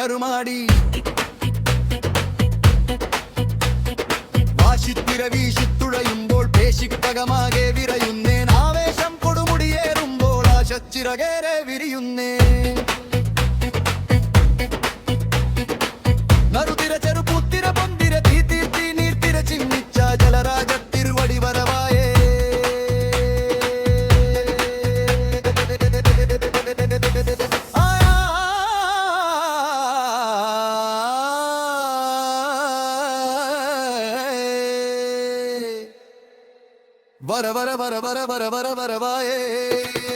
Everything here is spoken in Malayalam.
കരുമാടി വാശിത്തിര വീശിത്തുഴയുമ്പോൾ പേശിക്കകമാകെ വിറയുന്നേൻ ആവേശം കൊടുമുടിയേറുമ്പോൾ ആശച്ചിറകേറെ വിരിയുന്നേ നറുതിര ചെറുപൂത്തിര പൊന്തിര തീ തീർത്തി നീർത്തിര ചിമ്മിച്ച ജലരാജ തിരുവടി വരവായേ വര വര വര വര വര വര വരവായേ